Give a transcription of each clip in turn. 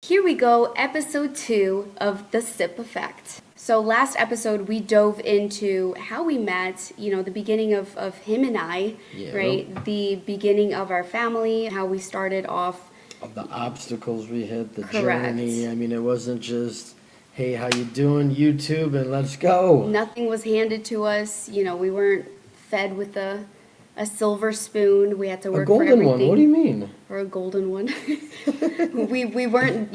Here we go, episode 2 of the Cip Effect. So last episode we dove into how we met, the beginning of him and I, right? The beginning of our family, how we started off. Of the obstacles we hit, the Correct. journey. I mean, it wasn't just, hey, how you doing, YouTube, and let's go. Nothing was handed to us. We weren't fed with a silver spoon. We had to work for everything. A golden one? What do you mean? Or a golden one. we weren't,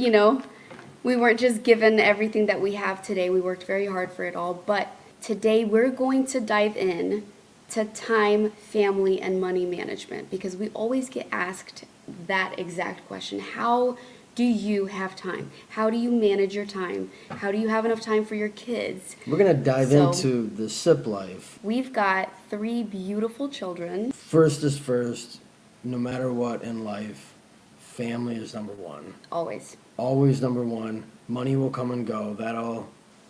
we weren't just given everything that we have today. We worked very hard for it all. But today we're going to dive in to time, family, and money management, because we always get asked that exact question. How do you have time? How do you manage your time? How do you have enough time for your kids? We're going to dive into the Cip life. We've got 3 beautiful children. First is first, no matter what in life, family is number one. Always. Always number one. Money will come and go. That'll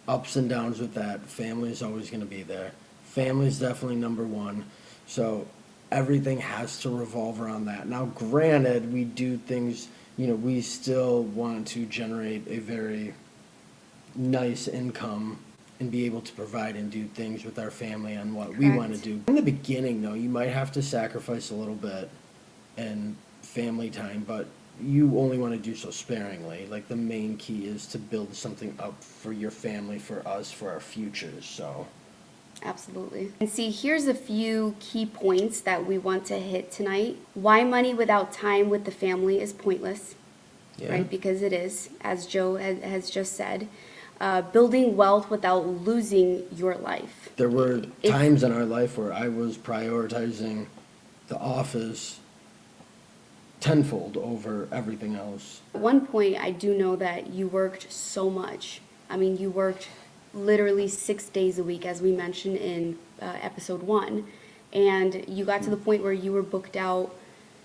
ups and downs with that. Family is always going to be there. Family is definitely number one. So everything has to revolve around that. Now, granted, we do things, we still want to generate a very nice income and be able to provide and do things with our family and what we want to do. In the beginning, though, you might have to sacrifice a little bit in family time, but you only want to do so sparingly. Like, the main key is to build something up for your family, for us, for our futures, so. Absolutely. And see, here's a few key points that we want to hit tonight. Why money without time with the family is pointless, right? Because it is, as Joe has just said. Building wealth without losing your life. There were times in our life where I was prioritizing the office tenfold over everything else. At one point, I do know that you worked so much. I mean, you worked literally 6 days a week, as we mentioned in episode 1. And you got to the point where you were booked out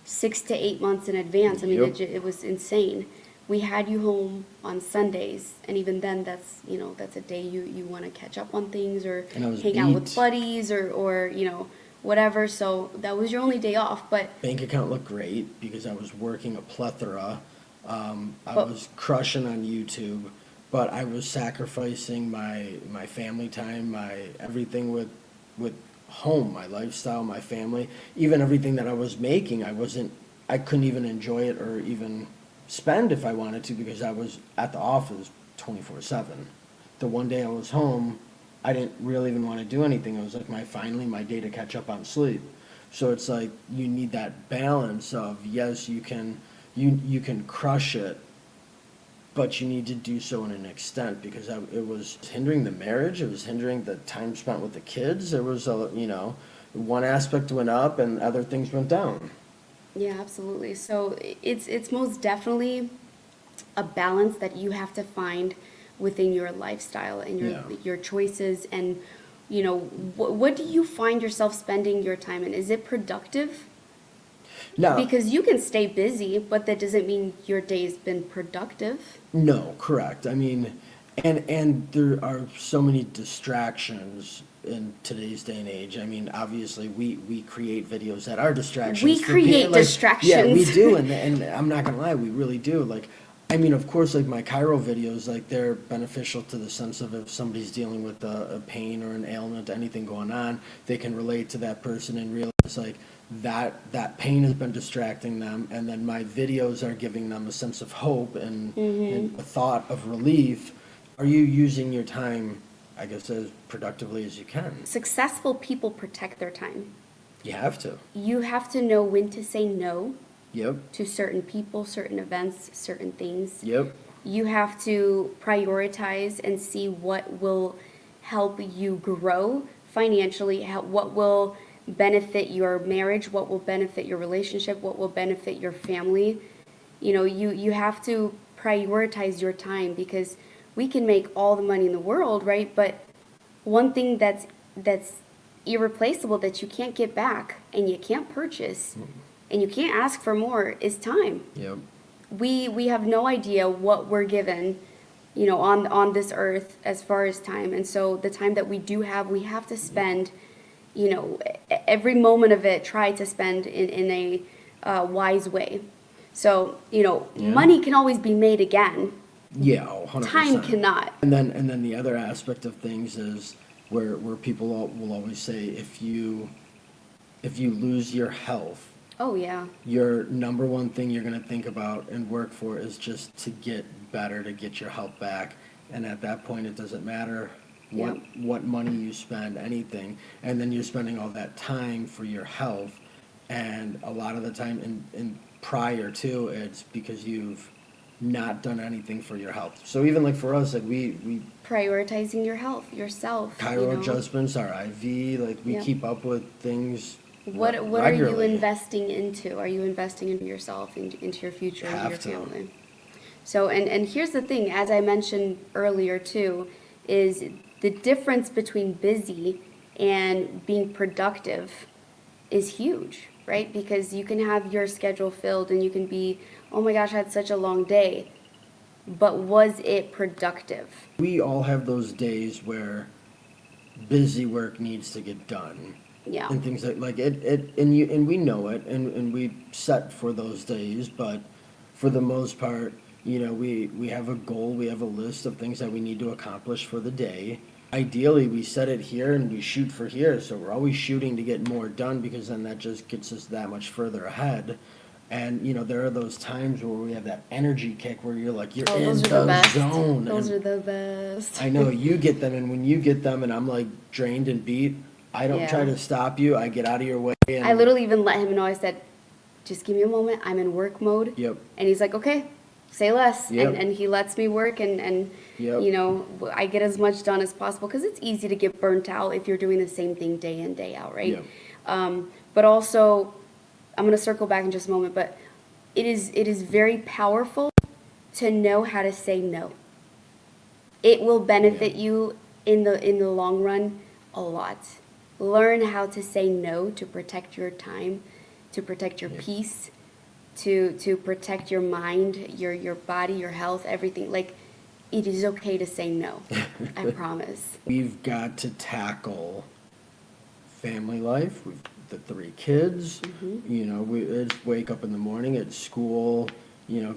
6 to 8 months in advance. I mean, it was insane. We had you home on Sundays, and even then, that's a day you want to catch up on things or hang out with buddies or whatever. So that was your only day off. But bank account looked great because I was working a plethora. I was crushing on YouTube, but I was sacrificing my family time, my everything with home, my lifestyle, my family, even everything that I was making. I couldn't even enjoy it or even spend if I wanted to, because I was at the office 24/7. The one day I was home, I didn't really even want to do anything. It was like my day to catch up on sleep. So it's like you need that balance of, yes, you can crush it, but you need to do so in an extent, because it was hindering the marriage. It was hindering the time spent with the kids. There was one aspect went up and other things went down. Yeah, absolutely. So it's most definitely a balance that you have to find within your lifestyle and your choices. And what do you find yourself spending your time in? Is it productive? No. Because you can stay busy, but that doesn't mean your day's been productive. No, correct. I mean, and there are so many distractions in today's day and age. I mean, obviously, we create videos that are distractions. We create distractions. Yeah, we do, and I'm not gonna lie, we really do. Like, I mean, of course, like my chiro videos, like they're beneficial to the sense of if somebody's dealing with a pain or an ailment, anything going on, they can relate to that person and realize like that pain has been distracting them, and then my videos are giving them a sense of hope and a thought of relief. Are you using your time, I guess, as productively as you can? Successful people protect their time. You have to. You have to know when to say no. Yep. To certain people, certain events, certain things. Yep. You have to prioritize and see what will help you grow financially, what will benefit your marriage, what will benefit your relationship, what will benefit your family. You have to prioritize your time, because we can make all the money in the world, right? But one thing that's irreplaceable, that you can't get back and you can't purchase and you can't ask for more, is time. Yep. We have no idea what we're given, on this earth as far as time. And so the time that we do have, we have to spend, every moment of it, try to spend in a wise way. So, Yeah. money can always be made again. Yeah, 100%. Time cannot. And then the other aspect of things is where people will always say if you lose your health, Oh, yeah. your number one thing you're going to think about and work for is just to get better, to get your health back. And at that point, it doesn't matter what money you spend, anything. And then you're spending all that time for your health. And a lot of the time, in prior to, it's because you've not done anything for your health. So even like for us, like we Prioritizing your health, yourself. chiro adjustments, our IV, like we Yep. keep up with things. What are you regularly. investing into? Are you investing into yourself, into your future, into your Have to. family? So, and here's the thing, as I mentioned earlier too, is the difference between busy and being productive is huge, right? Because you can have your schedule filled and you can be, oh my gosh, I had such a long day. But was it productive? We all have those days where busy work needs to get done. Yeah. And things like it and we know it and we set for those days, but for the most part, we have a goal, we have a list of things that we need to accomplish for the day. Ideally, we set it here and we shoot for here, so we're always shooting to get more done because then that just gets us that much further ahead. And there are those times where we have that energy kick where you're like, you're in Those are the the best. zone. Those And are the best. I know you get them, and when you get them and I'm like drained and beat, I don't Yeah. try to stop you. I get out of your way. And I literally even let him know, I said, just give me a moment, I'm in work mode. Yep. And he's like, okay, say less. Yep. And he lets me work and Yep. I get as much done as possible because it's easy to get burnt out if you're doing the same thing day in, day out, right? Yep. But also, I'm going to circle back in just a moment, but it is very powerful to know how to say no. It will benefit Yeah. you in the long run a lot. Learn how to say no to protect your time, to protect your Yeah. peace, to protect your mind, your body, your health, everything. Like, it is okay to say no. I promise. We've got to tackle family life. We've the 3 kids. Mm-hmm. It's wake up in the morning at school.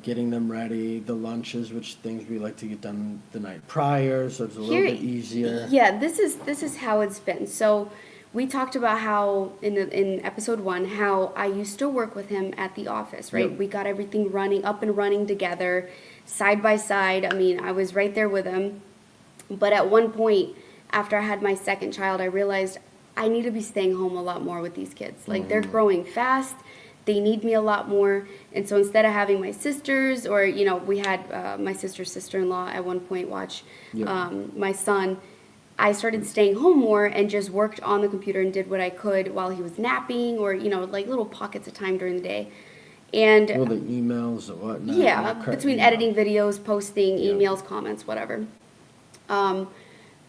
Getting them ready. The lunches, which things we like to get done the night prior, so it's a little bit easier. Yeah, this is how it's been. So we talked about how in episode 1 how I used to work with him at the office, right? Yep. We got everything up and running together, side by side. I mean, I was right there with him. But at one point, after I had my second child, I realized I need to be staying home a lot more with these kids. Like, they're growing fast. They need me a lot more. And so instead of having my sisters, or, we had my sister's sister-in-law at one point watch Yep. my son, I started staying home more and just worked on the computer and did what I could while he was napping, or, like little pockets of time during the day. And Well, the emails and whatnot. yeah, between editing videos, posting, Yeah. emails, comments, whatever.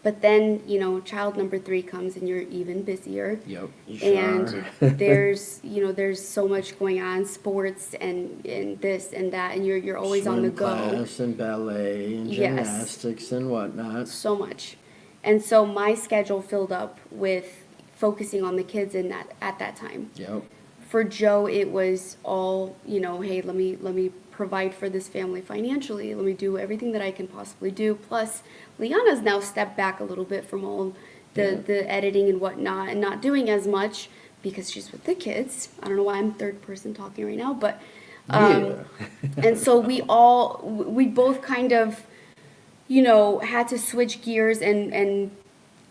But then, child number 3 comes and you're even busier. Yep, you sure And are. there's so much going on, sports and this and that, and you're always on the Swim go. class and ballet and Yes. gymnastics and whatnot. So much. And so my schedule filled up with focusing on the kids at that time. Yep. For Joe, it was all, hey, let me provide for this family financially. Let me do everything that I can possibly do. Plus, Liana's now stepped back a little bit from all the editing and whatnot, and not doing as much because she's with the kids. I don't know why I'm third person talking right now, but and so we both kind of, had to switch gears and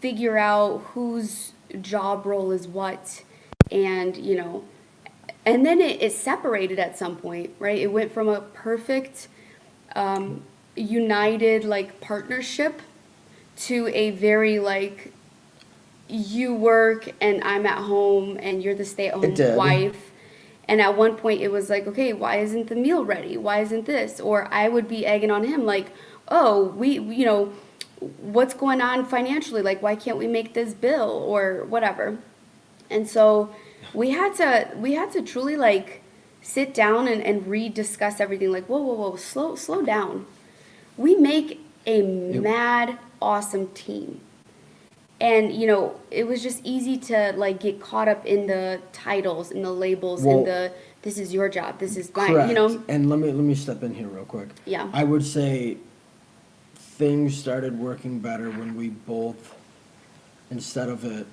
figure out whose job role is what, and and then it separated at some point, right? It went from a perfect, united, like, partnership to a very, like, you work and I'm at home and you're the It stay-at-home did. wife. And at one point it was like, okay, why isn't the meal ready? Why isn't this? Or I would be egging on him like, oh, we what's going on financially? Like, why can't we make this bill or whatever? And so we had to truly, like, sit down and rediscuss everything. Like, whoa, slow down. We make a mad awesome team. And, it was just easy to, like, get caught up in the titles and the labels and Well- this is your job, this is my, Correct. you know. And let me step in here real quick. Yeah. I would say things started working better when we both, instead of it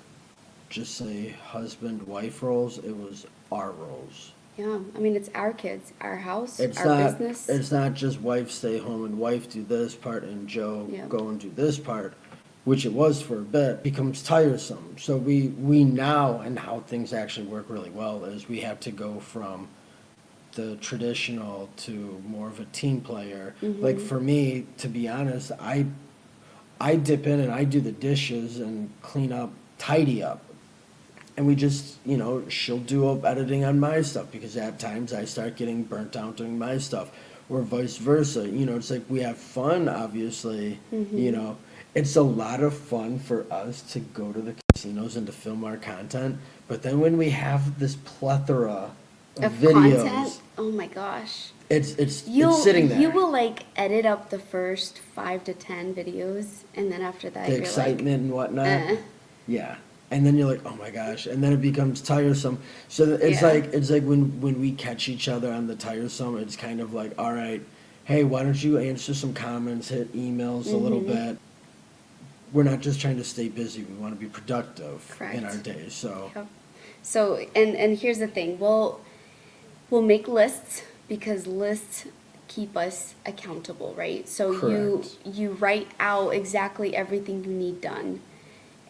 just say husband-wife roles, it was our roles. Yeah, I mean, it's our kids, our house, It's our not, business. it's not just wife stay home and wife do this part and Joe Yeah. go and do this part, which it was for a bit, becomes tiresome. So we now, and how things actually work really well is we have to go from the traditional to more of a team player. Like for me, to be honest, I dip in and I do the dishes and clean up, tidy up. And we just, she'll do editing on my stuff because at times I start getting burnt out doing my stuff, or vice versa. It's like we have fun, obviously. It's a lot of fun for us to go to the casinos and to film our content. But then when we have this plethora of videos, content, oh my gosh. it's sitting there. You will like edit up the first 5 to 10 videos, and then after that, The you're excitement and whatnot. eh. Yeah. And then you're like, oh my gosh, and then it becomes tiresome. So it's Yeah. like when we catch each other on the tiresome, it's kind of like, all right, hey, why don't you answer some comments, hit emails a little bit. We're not just trying to stay busy. We want to be productive in our Correct. days. So Yep. So, and here's the thing, we'll make lists because lists keep us accountable, right? So Correct. you write out exactly everything you need done.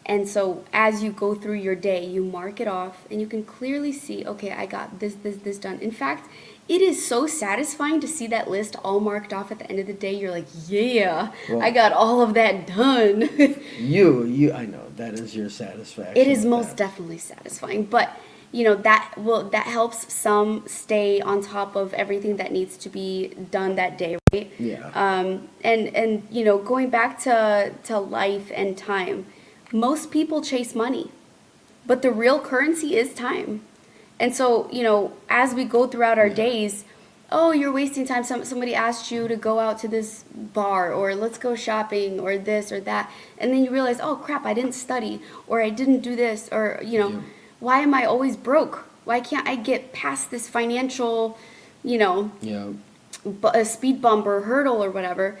And so as you go through your day, you mark it off and you can clearly see, okay, I got this done. In fact, it is so satisfying to see that list all marked off at the end of the day. You're like, yeah, Well- I got all of that done. I know that is your satisfaction. It is with most that. definitely satisfying, but that helps some stay on top of everything that needs to be done that day, right? Yeah. And going back to life and time, most people chase money, but the real currency is time. And so, as we go throughout our Yeah. days, oh, you're wasting time. Somebody asked you to go out to this bar, or let's go shopping, or this or that. And then you realize, oh crap, I didn't study, or I didn't do this, or, Yeah. why am I always broke? Why can't I get past this financial, Yeah. a speed bump or hurdle or whatever?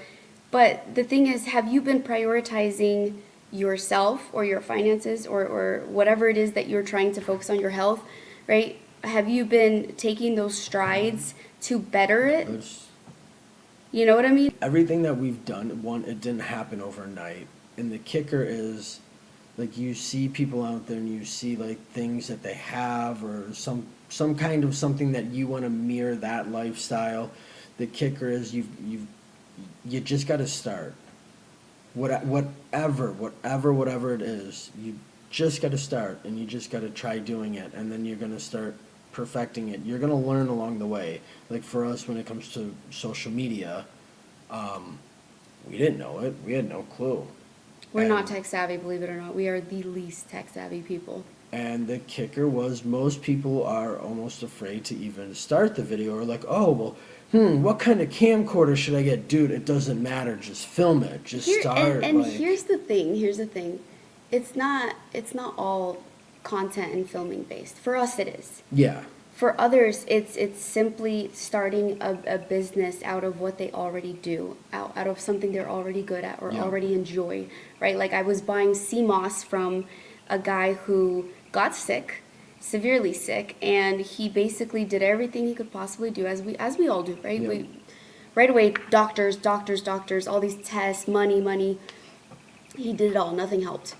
But the thing is, have you been prioritizing yourself or your finances or whatever it is that you're trying to focus on, your health, right? Have you been taking those strides to better it? It's- You know what I mean? Everything that we've done, it didn't happen overnight. And the kicker is, like, you see people out there and you see like things that they have or some kind of something that you want to mirror that lifestyle. The kicker is you just got to start. Whatever it is, you just got to start and you just got to try doing it, and then you're going to start perfecting it. You're going to learn along the way. Like for us, when it comes to social media, we didn't know it. We had no clue. We're not And- tech savvy, believe it or not. We are the least tech savvy people. And the kicker was most people are almost afraid to even start the video, or like, oh, well, what kind of camcorder should I get? Dude, it doesn't matter. Just film it. Just start. And like, here's the thing. It's not all content and filming based. For us, it is. yeah. For others, it's simply starting a business out of what they already do, out of something they're already good at or Yeah. already enjoy, right? Like I was buying sea moss from a guy who got sick, severely sick, and he basically did everything he could possibly do, as we all do, right? Yeah. Right away, doctors, all these tests, money. He did it all, nothing helped.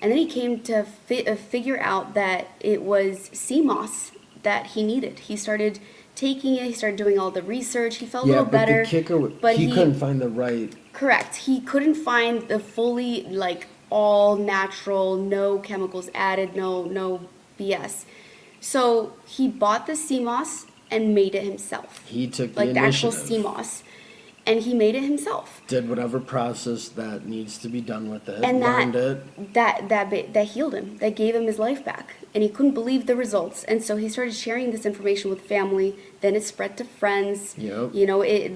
And then he came to figure out that it was sea moss that he needed. He started taking it, he started doing all the research, he felt a Yeah, little but better. the kicker, but he couldn't find the right. Correct. He couldn't find the fully, like, all natural, no chemicals added, no BS. So he bought the sea moss and made it himself. He took the Like the actual initiative. sea moss. And he made it himself. Did whatever process that needs to be done with it. And learned it. that healed him. That gave him his life back. And he couldn't believe the results. And so he started sharing this information with family. Then it spread to friends. Yep.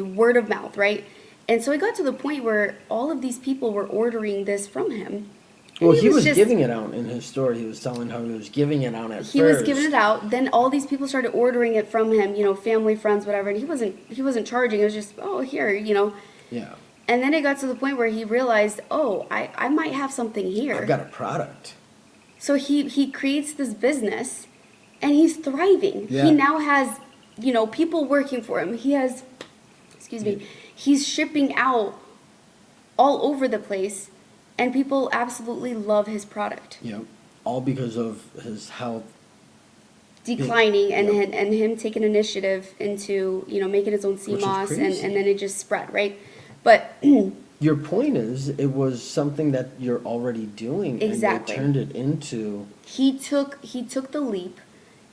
Word of mouth, right? And so it got to the point where all of these people were ordering this from him. Well, he he was was just giving it out in his story. He was telling how he was giving it out at he first. was giving it out. Then all these people started ordering it from him, family, friends, whatever, and he wasn't charging. It was just, oh, here. Yeah. And then it got to the point where he realized, oh, I might have something I've here. got a product. So he creates this business and he's thriving. Yeah. He now has, people working for him. He has, excuse me, he's shipping out all over the place and people absolutely love his product. Yep. All because of his health. Declining and Yep. and him taking initiative into, making his own sea Which is moss and crazy. then it just spread, right? But Your point is, it was something that you're already doing. Exactly. And you turned it into. he took the leap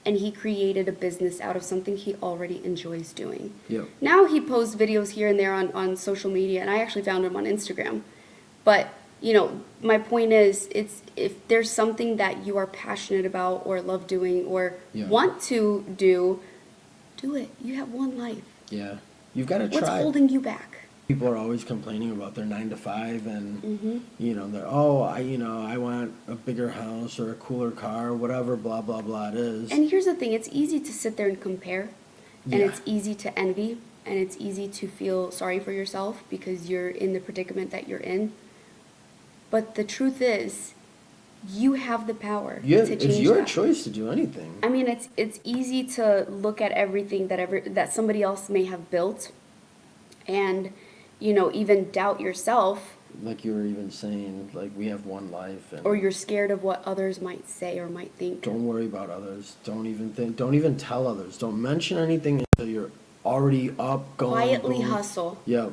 and he created a business out of something he already enjoys doing. Yep. Now he posts videos here and there on social media, and I actually found him on Instagram. But, my point is, it's if there's something that you are passionate about or love doing or Yeah. want to do it. You have one life. Yeah. You've got to What's try. holding you back? People are always complaining about their 9 to 5 and, Mm-hmm. they're, I want a bigger house or a cooler car, whatever, blah, blah, blah it is. And here's the thing, it's easy to sit there and compare, and Yeah. it's easy to envy, and it's easy to feel sorry for yourself because you're in the predicament that you're in. But the truth is, you have the power Yeah, to change it's your that. choice to do anything. I mean, it's easy to look at everything that somebody else may have built, and even doubt yourself, Like you were even saying, like we have one life, and or you're scared of what others might say or might think. don't worry about others. Don't even tell others. Don't mention anything until you're already up, going. Quietly boom. hustle. Yeah,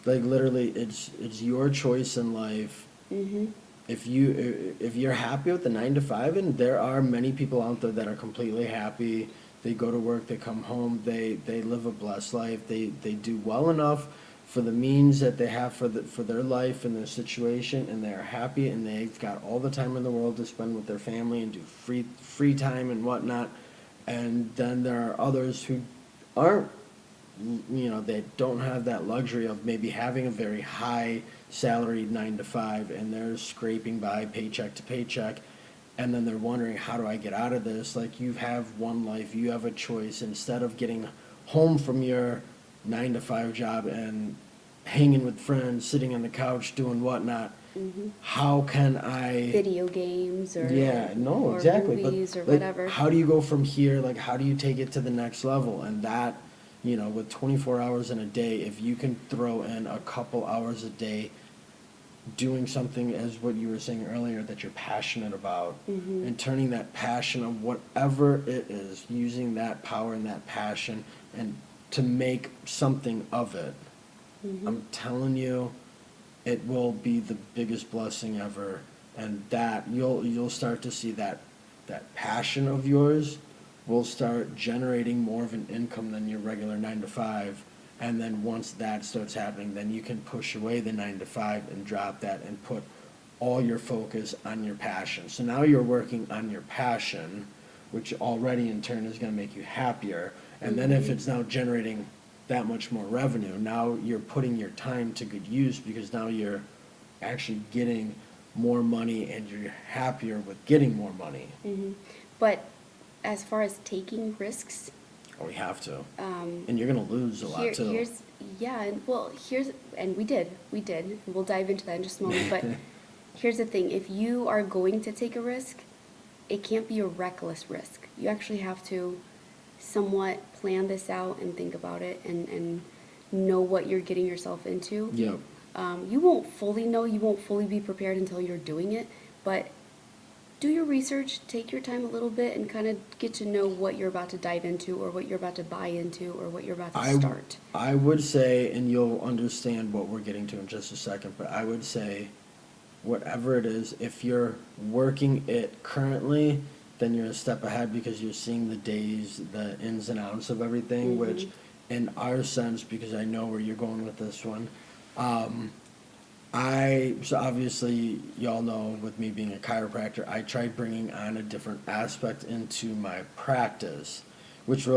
like literally, it's your choice in life. Mm-hmm. If you're happy with the 9 to 5, and there are many people out there that are completely happy. They go to work, they come home, they live a blessed life. They do well enough for the means that they have for their life and their situation, and they're happy, and they've got all the time in the world to spend with their family and do free time and whatnot. And then there are others who aren't, they don't have that luxury of maybe having a very high salaried 9 to 5, and they're scraping by paycheck to paycheck. And then they're wondering, how do I get out of this? Like, you have one life, you have a choice. Instead of getting home from your 9 to 5 job and hanging with friends, sitting on the couch, doing whatnot, how can I... Video games or no, or exactly. movies But or like, whatever. how do you go from here? Like, how do you take it to the next level? And that, with 24 hours in a day, if you can throw in a couple hours a day doing something, as what you were saying earlier, that you're passionate about, and turning that passion of whatever it is, using that power and that passion and to make something of it, I'm telling you, it will be the biggest blessing ever. And that you'll start to see that passion of yours will start generating more of an income than your regular 9 to 5. And then once that starts happening, then you can push away the 9 to 5 and drop that and put all your focus on your passion. So now you're working on your passion, which already in turn is going to make you happier. And then if it's now generating that much more revenue, now you're putting your time to good use, because now you're actually getting more money and you're happier with getting more money. But as far as taking risks, Oh, we have to. And you're going to lose a lot too. and we did. We'll dive into that in just a moment. But here's the thing: if you are going to take a risk, it can't be a reckless risk. You actually have to somewhat plan this out and think about it and know what you're getting yourself into. Yep. You won't fully know. You won't fully be prepared until you're doing it. But do your research, take your time a little bit, and kind of get to know what you're about to dive into, or what you're about to buy into, or what you're about to start. I would say, and you'll understand what we're getting to in just a second, but I would say, whatever it is, if you're working it currently, then you're a step ahead, because you're seeing the days, the ins and outs of everything, which in our sense, because I know where you're going with this one, so obviously, y'all know, with me being a chiropractor, I tried bringing on a different aspect into my practice, which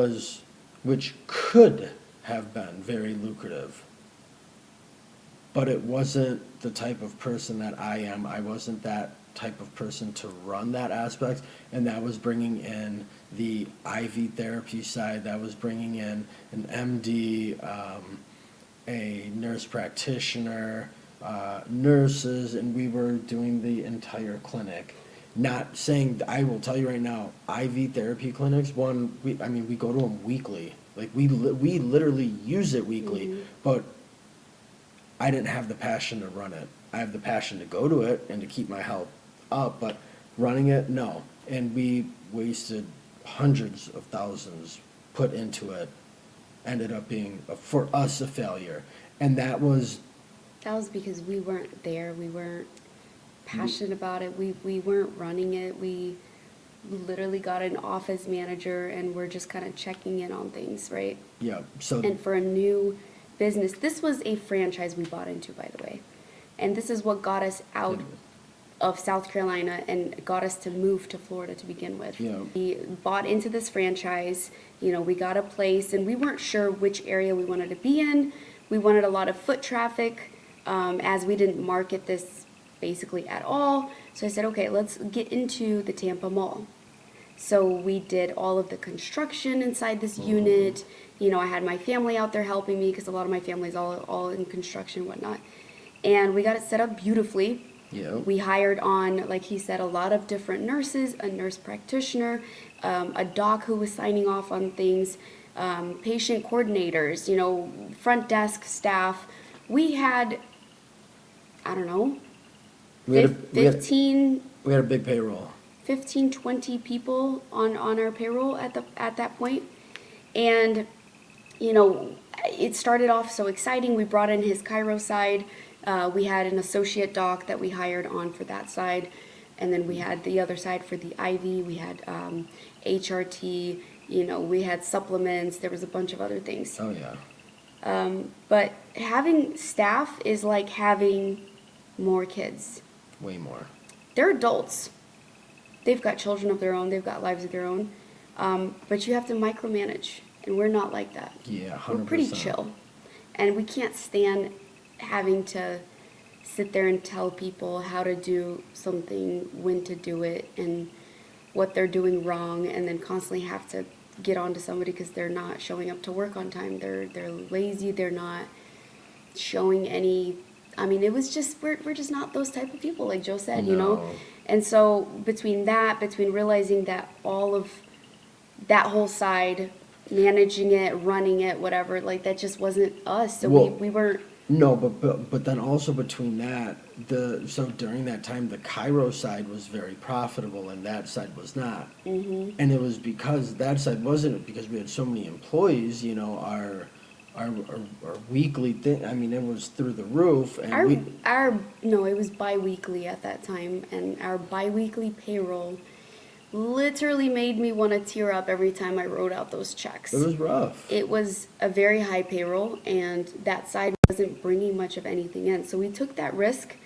could have been very lucrative. but it wasn't the type of person that I am. I wasn't that type of person to run that aspect, and that was bringing in the IV therapy side, that was bringing in an MD, a nurse practitioner, nurses, and we were doing the entire clinic. Not saying, I will tell you right now, IV therapy clinics, we go to them weekly. Like, we literally use it weekly, but I didn't have the passion to run it. I have the passion to go to it and to keep my health up, but running it, no. And we wasted hundreds of thousands put into it, ended up being, for us, a failure. And that was because we weren't there. We weren't passionate about it. We weren't running it. We literally got an office manager and we're just kind of checking in on things, right? yeah, so And for a new business, this was a franchise we bought into, by the way. And this is what got us out of South Carolina and got us to move to Florida to begin with. Yeah. We bought into this franchise, we got a place and we weren't sure which area we wanted to be in. We wanted a lot of foot traffic, as we didn't market this basically at all. So I said, okay, let's get into the Tampa Mall. So we did all of the construction inside this unit. I had my family out there helping me because a lot of my family is all in construction and whatnot. And we got it set up beautifully. yeah, We hired on, like he said, a lot of different nurses, a nurse practitioner, a doc who was signing off on things, patient coordinators, front desk staff. We had, I don't know, we had 15, a big payroll. 15, 20 people on our payroll at that point. And, it started off so exciting. We brought in his chiro side. We had an associate doc that we hired on for that side. And then we had the other side for the IV. We had HRT, we had supplements. There was a bunch of other things. Oh, yeah. But having staff is like having more kids. Way more. They're adults. They've got children of their own. They've got lives of their own. But you have to micromanage. And we're not like that. Yeah, 100%. We're pretty chill. And we can't stand having to sit there and tell people how to do something, when to do it, and what they're doing wrong, and then constantly have to get on to somebody because they're not showing up to work on time. They're lazy. They're not showing any. It was just, we're just not those type of people, like Joe said, No. And so between realizing that all of that whole side, managing it, running it, whatever, like that just wasn't us. So Well, we weren't. No, but then also between that, so during that time, the chiro side was very profitable and that side was not. And it was because that side wasn't, because we had so many employees, our weekly thing, it was through the roof. And it was bi-weekly at that time, and our bi-weekly payroll literally made me want to tear up every time I wrote out those checks. it was rough. It was a very high payroll, and that side wasn't bringing much of anything in. So we took that risk.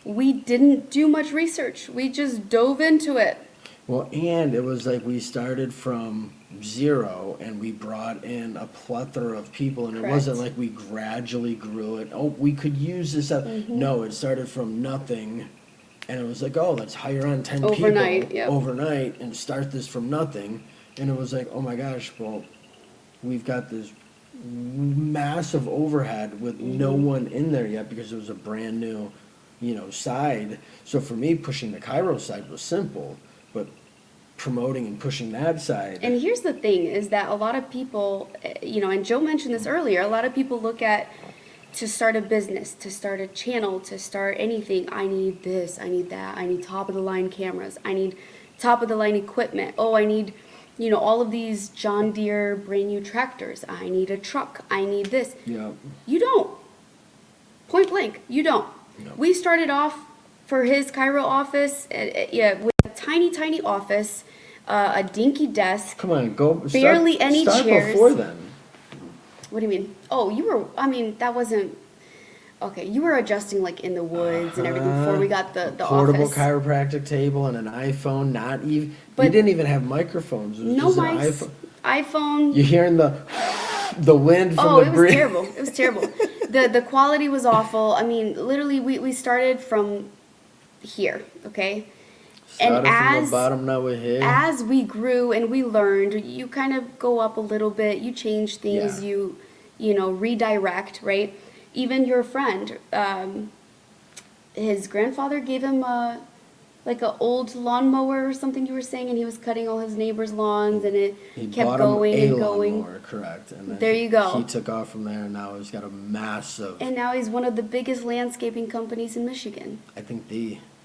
We didn't do much research. We just dove into it. Well, and it was like we started from zero and we brought in a plethora of people, and it wasn't like we gradually grew it. Oh, we could use this up. No, it started from nothing. And it was like, oh, let's hire on 10 Overnight, people yep. overnight and start this from nothing. And it was like, oh my gosh, well, we've got this massive overhead with no one in there yet because it was a brand new, side. So for me, pushing the chiro side was simple, but promoting and pushing that side. And here's the thing is that a lot of people, and Joe mentioned this earlier, a lot of people look at, to start a business, to start a channel, to start anything, I need this, I need that, I need top of the line cameras, I need top of the line equipment, oh, I need, all of these John Deere brand new tractors, I need a truck, I need this. Yeah. You don't. Point blank, you don't. No. We started off for his chiro office, with a tiny, tiny office, a dinky desk. Come on, go. Barely any start chairs. before then. What do you mean? Oh, that wasn't, okay, you were adjusting like in the woods and everything before we got the Portable office. chiropractic table and an iPhone, not even, we But- didn't even have microphones. It was No just an mics, iPhone. iPhone. You're hearing the wind from Oh, the it was breeze. terrible. It was terrible. The quality was awful. I mean, literally, we started from here, okay? And Started from the bottom, now we're here. as we grew and we learned, you kind of go up a little bit, you change things, Yeah. you know, redirect, right? Even your friend, his grandfather gave him like a old lawnmower or something you were saying, and he was cutting all his neighbors' lawns, and it He kept bought going him a and going. lawnmower, correct. And then There you go. He took off from there, and now he's got a massive, And now he's one of the biggest landscaping companies in Michigan. I think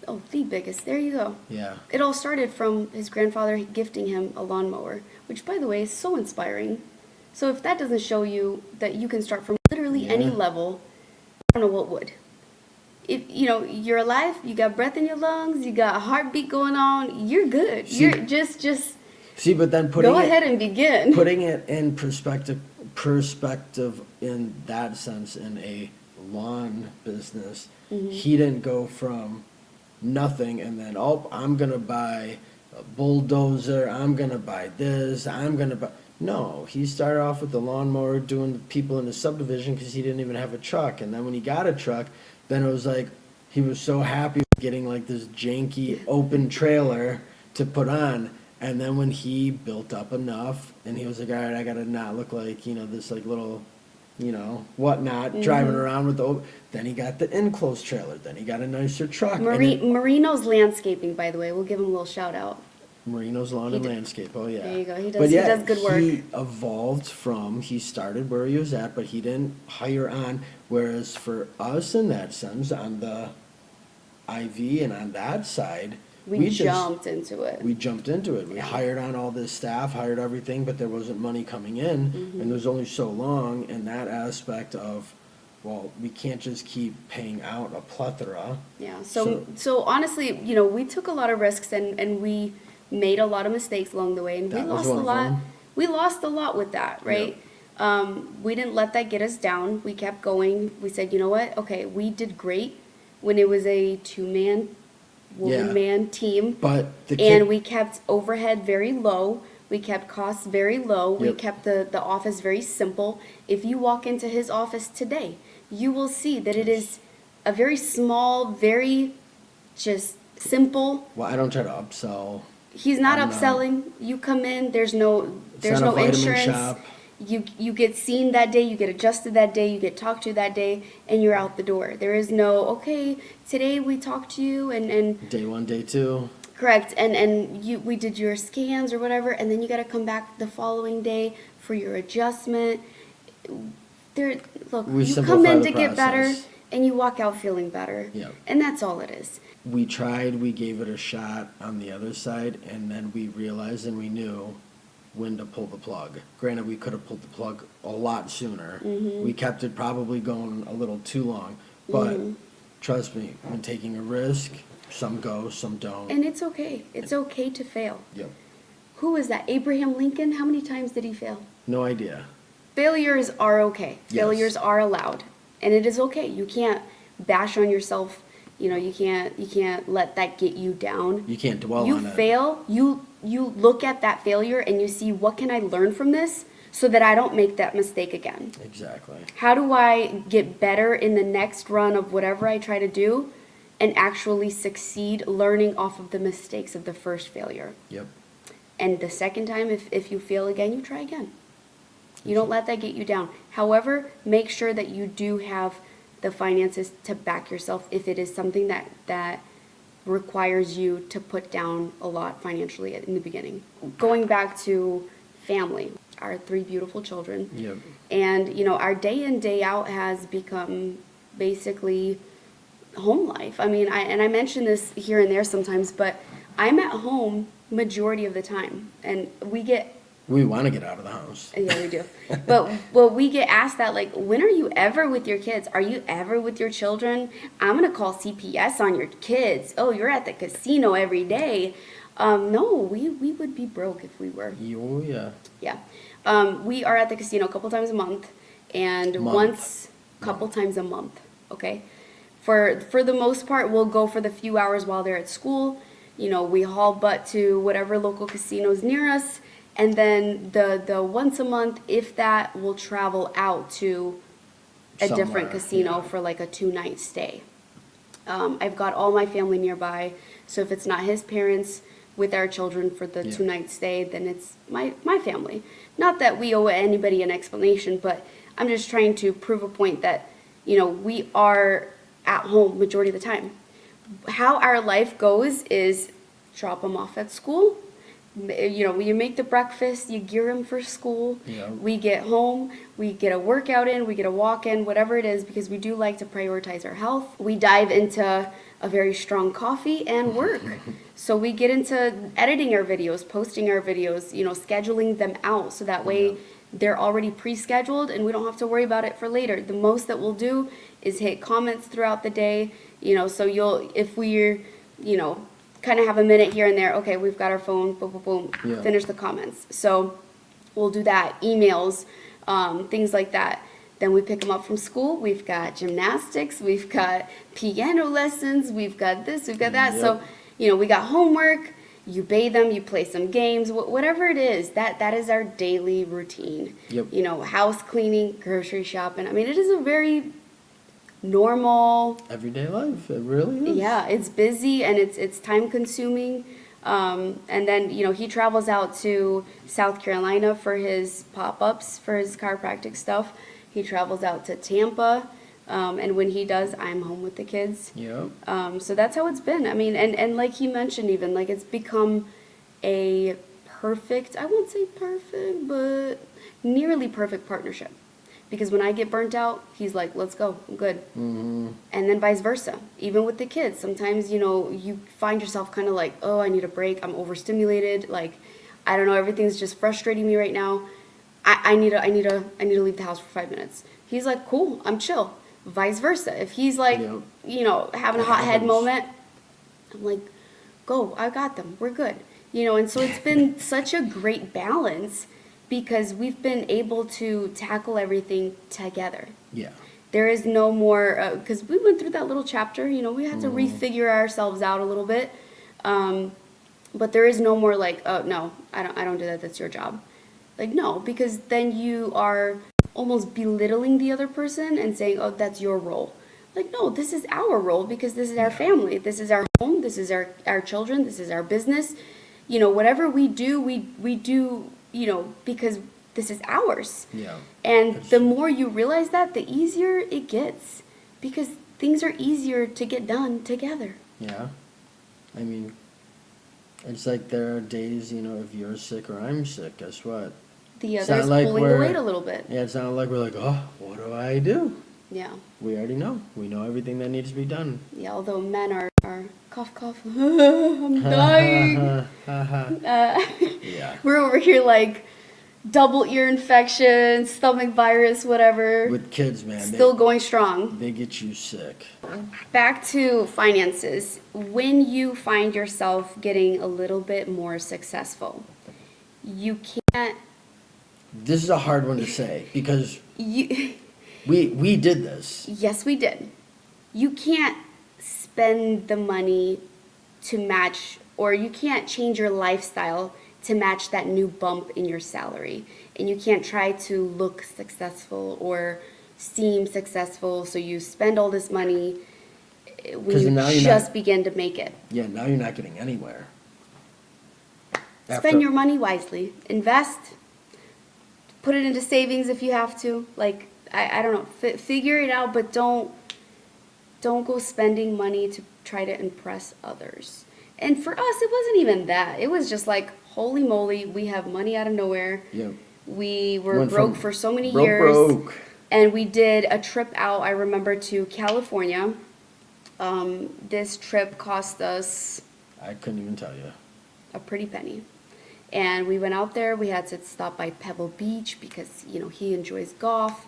Oh, the biggest. There you go. yeah. It all started from his grandfather gifting him a lawnmower, which, by the way, is so inspiring. So if that doesn't show you that you can start from literally any Yeah. level, I don't know what would. If you know you're alive, you got breath in your lungs, you got a heartbeat going on, you're good. See- You're just See, but then putting go it, ahead and begin. putting it in perspective in that sense, in a lawn business, Mm-hmm. he didn't go from nothing and then, oh, I'm gonna buy a bulldozer, I'm gonna buy this, I'm gonna buy. No, he started off with the lawnmower, doing the people in the subdivision because he didn't even have a truck. And then when he got a truck, then it was like he was so happy with getting like this janky open trailer to put on. And then when he built up enough, and he was like, all right, I gotta not look like, you know, this like little, you know, whatnot, driving around with then he got the enclosed trailer, then he got a nicer truck. and it- Marino's Landscaping, by the way, we'll give him a little shout out. Marino's Lawn He and d- Landscape, oh yeah. There you go. He But does good work. he evolved from, he started where he was at, but he didn't hire on, whereas for us in that sense, on the IV and on that side, We just- jumped into it. we jumped into it. We Yeah. hired on all this staff, hired everything, but there wasn't money coming in, Mm-hmm. and there's only so long in that aspect of, well, we can't just keep paying out a plethora. Yeah. So honestly, you know, we took a lot of risks and we made a lot of mistakes along the way, and That we was lost a one of lot. them. We lost a lot with that, right? We didn't let that get us down. We kept going. We said, you know what? Okay, we did great when it was a two-man, Yeah. woman-man team. But the And kid, we kept overhead very low. We kept costs very low. We Yep. kept the office very simple. If you walk into his office today, you will see that it is a very small, very just simple. well, I don't try to upsell. He's not I'm not- upselling. You come in, there's no not a vitamin insurance. shop. You get seen that day, you get adjusted that day, you get talked to that day, and you're out the door. There is no, okay, today we talked to you and Day one, day two. correct, and we did your scans or whatever, and then you got to come back the following day for your adjustment. Look, We you come simplify in the to get better, process. and you walk out feeling better. Yep. And that's all it is. We tried, we gave it a shot on the other side, and then we realized and we knew when to pull the plug. Granted, we could have pulled the plug a lot sooner. Mm-hmm. We kept it probably going a little too long. But Mm-hmm. trust me, when taking a risk, some go, some don't. And it's okay. It's okay to fail. Yep. Who was that? Abraham Lincoln? How many times did he fail? No idea. Failures are okay. Yes. Failures are allowed. And it is okay. You can't bash on yourself. You know, you can't let that get you down. You can't dwell You on it. fail, you look at that failure and you see, what can I learn from this so that I don't make that mistake again? Exactly. How do I get better in the next run of whatever I try to do and actually succeed learning off of the mistakes of the first failure? Yep. And the second time, if you fail again, you try again. You don't let that get you down. However, make sure that you do have the finances to back yourself if it is something that requires you to put down a lot financially in the beginning. Going back to family, our 3 beautiful children. Yep. And, you know, our day in, day out has become basically home life. I mean, I mention this here and there sometimes, but I'm at home majority of the time. And We want to get out of the house. yeah, we do. But we get asked that, like, when are you ever with your kids? Are you ever with your children? I'm going to call CPS on your kids. Oh, you're at the casino every day. No, we would be broke if we were. Oh, yeah. Yeah. We are at the casino a couple times a month and couple times a month, okay? For the most part, we'll go for the few hours while they're at school. You know, we haul butt to whatever local casinos near us. And then the once a month, if that, we'll travel out to a different somewhere, casino yeah. for like a 2-night stay. I've got all my family nearby, so if it's not his parents with our children for the Yeah. 2-night stay, then it's my family. Not that we owe anybody an explanation, but I'm just trying to prove a point that, we are at home majority of the time. How our life goes is drop them off at school. You make the breakfast, you gear them for school. Yeah. We get home, we get a workout in, we get a walk in, whatever it is, because we do like to prioritize our health. We dive into a very strong coffee and work. So we get into editing our videos, posting our videos, scheduling them out so that way Yeah. they're already pre-scheduled and we don't have to worry about it for later. The most that we'll do is hit comments throughout the day, so if we're, kind of have a minute here and there, okay, we've got our phone, boom, boom, boom, Yeah. finish the comments. So we'll do that, emails, things like that. Then we pick them up from school. We've got gymnastics, we've got piano lessons, we've got this, we've got that. So, we got homework, you bathe them, you play some games, whatever it is, that is our daily routine. Yep. House cleaning, grocery shopping. I mean, it is a very normal, Everyday life, it really is. yeah, it's busy and it's time consuming. And then, he travels out to South Carolina for his pop-ups, for his chiropractic stuff. He travels out to Tampa. And when he does, I'm home with the kids. Yep. So that's how it's been. I mean, and like he mentioned even, like it's become a perfect, I won't say perfect, but nearly perfect partnership. Because when I get burnt out, he's like, let's go, I'm good. Mm-hmm. And then vice versa. Even with the kids, sometimes, you find yourself kind of like, oh, I need a break. I'm overstimulated. Like, I don't know, everything's just frustrating me right now. I need to leave the house for 5 minutes. He's like, cool, I'm chill. Vice versa. If he's like, Yep. having a hot head moment, I'm like, go, I got them. We're good. And so it's been such a great balance because we've been able to tackle everything together. Yeah. There is no more, because we went through that little chapter, we had to refigure ourselves out a little bit. But there is no more like, oh, no, I don't do that. That's your job. Like, no, because then you are almost belittling the other person and saying, oh, that's your role. Like, no, this is our role because this is our family. This is our home. This is our children. This is our business. Whatever we do, we do, because this is ours. Yeah. And the more you realize that, the easier it gets because things are easier to get done together. Yeah. I mean, it's like there are days, if you're sick or I'm sick, guess what? The It's other's not like pulling the we're- weight a little bit. Yeah, it's not like we're like, oh, what do I do? Yeah. We already know. We know everything that needs to be done. Yeah, although men are cough, cough, I'm dying. Yeah. We're over here like double ear infection, stomach virus, whatever. With kids, man, Still going strong. they get you sick. Back to finances. When you find yourself getting a little bit more successful, you can't. This is a hard one to say because You, we did this. yes, we did. You can't spend the money to match, or you can't change your lifestyle to match that new bump in your salary. And you can't try to look successful or seem successful, so you spend all this money when 'Cause you now you're just not- begin to make it. Yeah, now you're not getting anywhere. Spend your money wisely. Invest. Put it into savings if you have to. Like, I don't know. Figure it out, but don't go spending money to try to impress others. And for us, it wasn't even that. It was just like, holy moly, we have money out of nowhere. Yep. We were Went broke from for so many broke, years. broke. And we did a trip out, I remember, to California. This trip cost us I couldn't even tell you. a pretty penny. And we went out there. We had to stop by Pebble Beach because, he enjoys golf.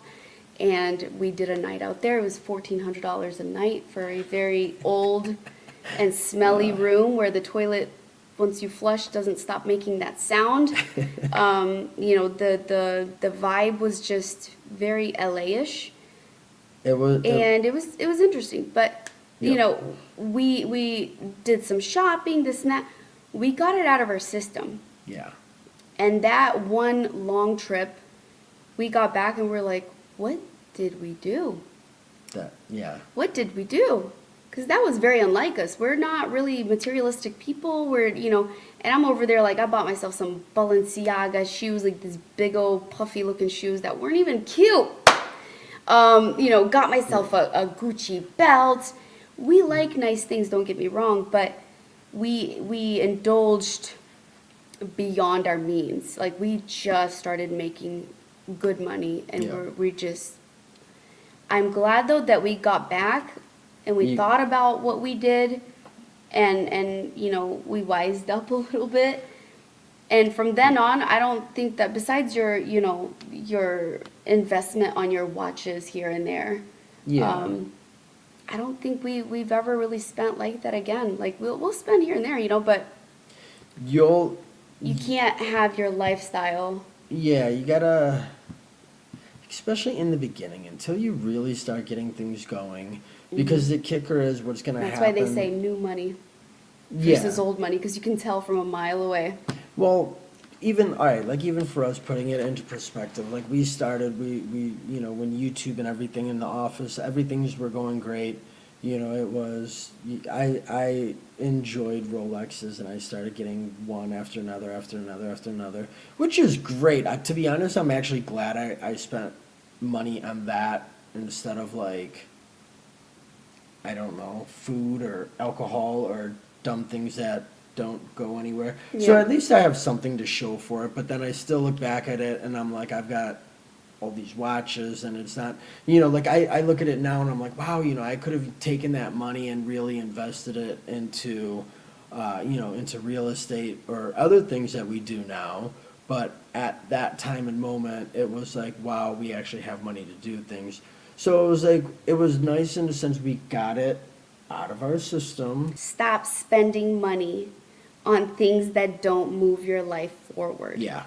And we did a night out there. It was $1,400 a night for a very old and smelly room where the toilet, once you flush, doesn't stop making that sound. The vibe was just very LA-ish. It was. And it was interesting. But, Yep. we did some shopping, this and that. We got it out of our system. Yeah. And that one long trip, we got back and we're like, what did we do? Yeah. What did we do? Because that was very unlike us. We're not really materialistic people. We're, and I'm over there like I bought myself some Balenciaga shoes, like these big old puffy looking shoes that weren't even cute. Got myself a Gucci belt. We like nice things, don't get me wrong, but we indulged beyond our means. Like we just started making good money, and we just. I'm glad though that we got back and we thought about what we did, and we wised up a little bit. And from then on, I don't think that besides your investment on your watches here and there, I don't think we've ever really spent like that again. Like we'll spend here and there, but you can't have your lifestyle. Yeah, you gotta, especially in the beginning, until you really start getting things going, because the kicker is what's gonna happen. That's why they say new money versus old money, because you can tell from a mile away. Well, even for us, putting it into perspective, like we started, we when YouTube and everything in the office, everything's were going great. It was, I enjoyed Rolexes, and I started getting one after another, which is great. To be honest, I'm actually glad I spent money on that instead of like, I don't know, food or alcohol or dumb things that don't go anywhere. Yeah. So at least I have something to show for it, but then I still look back at it and I'm like, I've got all these watches, and it's not, like I look at it now and I'm like, wow, I could have taken that money and really invested it into, into real estate or other things that we do now. But at that time and moment, it was like, wow, we actually have money to do things. So it was like, it was nice in the sense we got it out of our system. Stop spending money on things that don't move your life forward. Yeah.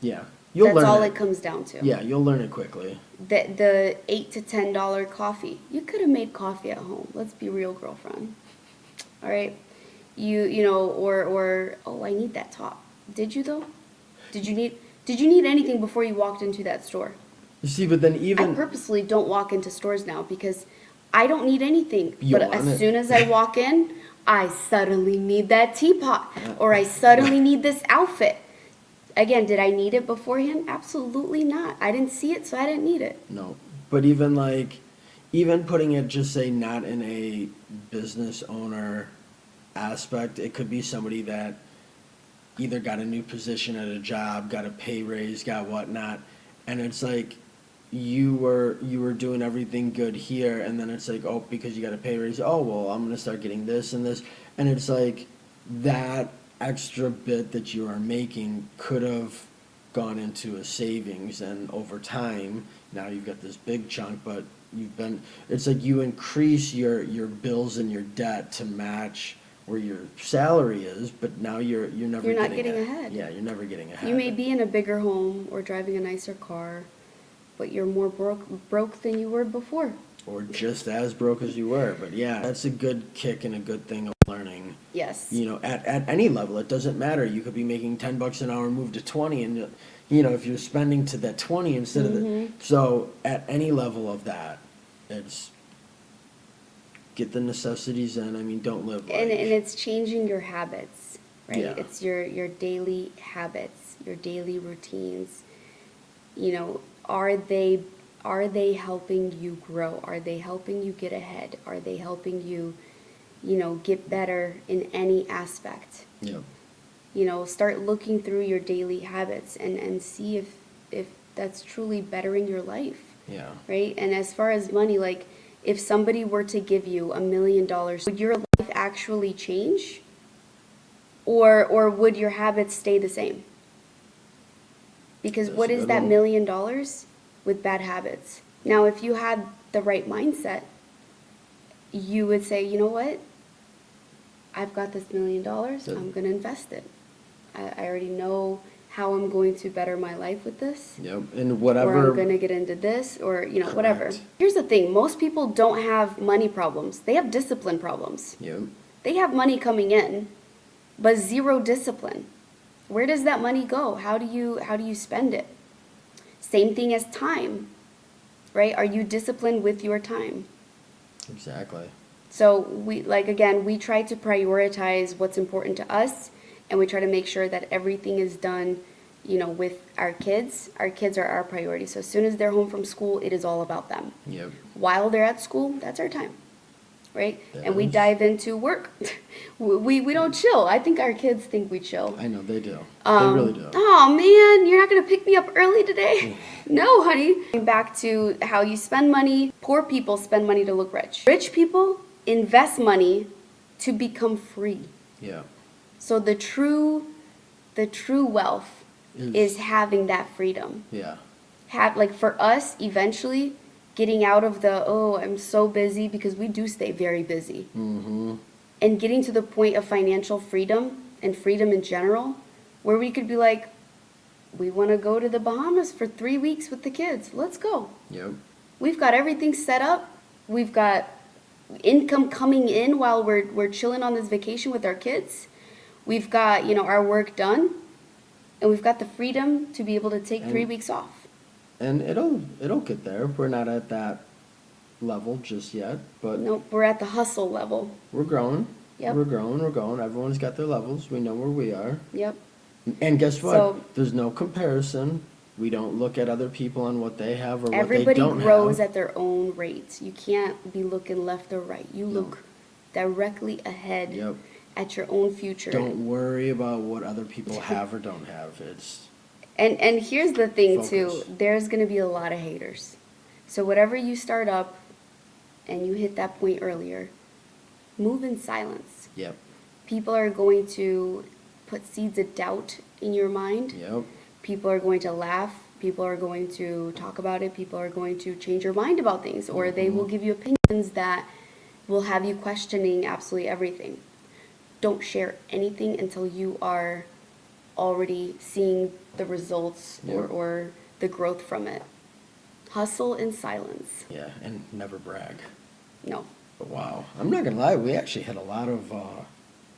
Yeah. That's all it comes down to. Yeah, you'll learn it quickly. The $8 to $10 coffee. You could have made coffee at home. Let's be real, girlfriend. All right? Or I need that top. Did you though? Did you need anything before you walked into that store? You see, but then I purposely don't walk into stores now because I don't need anything. But as soon as I walk in, I suddenly need that teapot, or I suddenly need this outfit. Again, did I need it beforehand? Absolutely not. I didn't see it, so I didn't need it. No. But even putting it, just say, not in a business owner aspect, it could be somebody that either got a new position at a job, got a pay raise, got whatnot, and it's like you were doing everything good here, and then it's like, oh, because you got a pay raise, oh, well, I'm going to start getting this and this, and it's like that extra bit that you are making could have gone into a savings, and over time now you've got this big chunk, but it's like you increase your bills and your debt to match where your salary is, but now you're not getting ahead. Yeah, you're never getting ahead. You may be in a bigger home or driving a nicer car, but you're more broke than you were before. Or just as broke as you were. But yeah, that's a good kick and a good thing of learning. Yes. At any level, it doesn't matter. You could be making $10 an hour, move to 20, and if you're spending to that 20 instead of the, so at any level of that, it's get the necessities in. I mean, don't live like. And it's changing your habits, right? Yeah. It's your daily habits, your daily routines. Are they helping you grow? Are they helping you get ahead? Are they helping you, get better in any aspect? Yeah. Start looking through your daily habits and see if that's truly bettering your life. Yeah. Right? And as far as money, like if somebody were to give you $1 million, would your life actually change? Or would your habits stay the same? Because what is that $1 million with bad habits? Now, if you had the right mindset, you would say, you know what? I've got this $1 million. I'm going to invest it. I already know how I'm going to better my life with this. Yep, and whatever. Or I'm going to get into this, or, whatever. Here's the thing. Most people don't have money problems. They have discipline problems. Yep. They have money coming in, but zero discipline. Where does that money go? How do you spend it? Same thing as time. right? Are you disciplined with your time? Exactly. So we, like, again, we try to prioritize what's important to us, and we try to make sure that everything is done, with our kids. Our kids are our priority. So as soon as they're home from school, it is all about them. Yep. While they're at school, that's our time, right? That And we is. dive into work. We don't chill. I think our kids think we chill. I know they do. They really do. Oh man, you're not gonna pick me up early today? No, honey. Back to how you spend money. Poor people spend money to look rich. Rich people invest money to become free. Yeah. So the true wealth is having that freedom. Yeah. Like for us, eventually getting out of I'm so busy, because we do stay very busy. Mm-hmm. And getting to the point of financial freedom and freedom in general, where we could be like, we want to go to the Bahamas for 3 weeks with the kids. Let's go. Yep. We've got everything set up. We've got income coming in while we're chilling on this vacation with our kids. We've got, our work done, and we've got the freedom to be able to take 3 weeks off. And it'll get there. We're not at that level just yet, but Nope, we're at the hustle level. we're growing. Yep. We're growing. Everyone's got their levels. We know where we are. Yep. And guess what? So- There's no comparison. We don't look at other people on what they have or what Everybody they don't grows have. at their own rate. You can't be looking left or right. You look directly ahead Yep. at your own future. Don't worry about what other people have or don't have. It's And here's the thing too, Focus. there's going to be a lot of haters. So whatever you start up and you hit that point earlier, move in silence. yep. People are going to put seeds of doubt in your mind. Yep. People are going to laugh. People are going to talk about it. People are going to change your mind about things, or they will give you opinions that will have you questioning absolutely everything. Don't share anything until you are already seeing the results Yep. or the growth from it. Hustle in silence. Yeah, and never brag. No. But wow, I'm not gonna lie, we actually had a lot of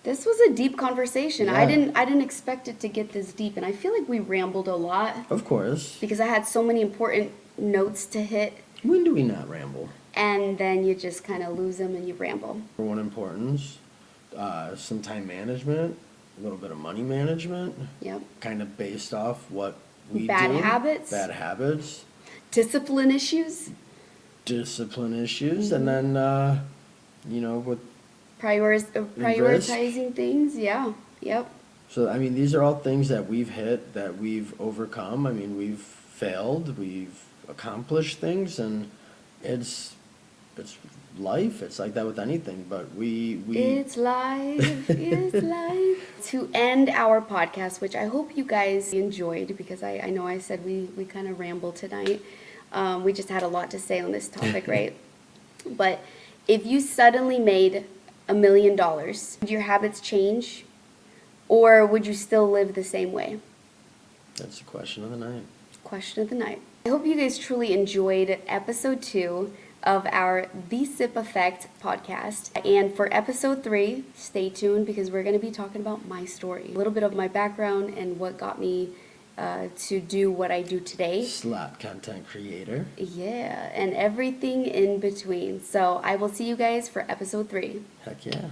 This was a deep conversation. Yeah. I didn't expect it to get this deep, and I feel like we rambled a lot of course. because I had so many important notes to hit, When do we not ramble? and then you just kind of lose them and you ramble. For one importance, some time management, a little bit of money management, Yep. kind of based off what we Bad do. habits. Bad habits, Discipline issues, discipline issues, and then with prioritizing things. Yeah. Yep. so I mean these are all things that we've hit, that we've overcome. I mean we've failed, we've accomplished things, and it's life. It's like that with anything, but we It's life, it's life. To end our podcast, which I hope you guys enjoyed, because I know I said we kind of rambled tonight. We just had a lot to say on this topic, right? But if you suddenly made $1 million, would your habits change? Or would you still live the same way? that's the question of the night. Question of the night. I hope you guys truly enjoyed episode 2 of our The Cip Effect podcast. And for episode 3, stay tuned, because we're going to be talking about my story, a little bit of my background and what got me to do what I do today. Slot content creator. Yeah, and everything in between. So I will see you guys for episode 3. Heck yeah.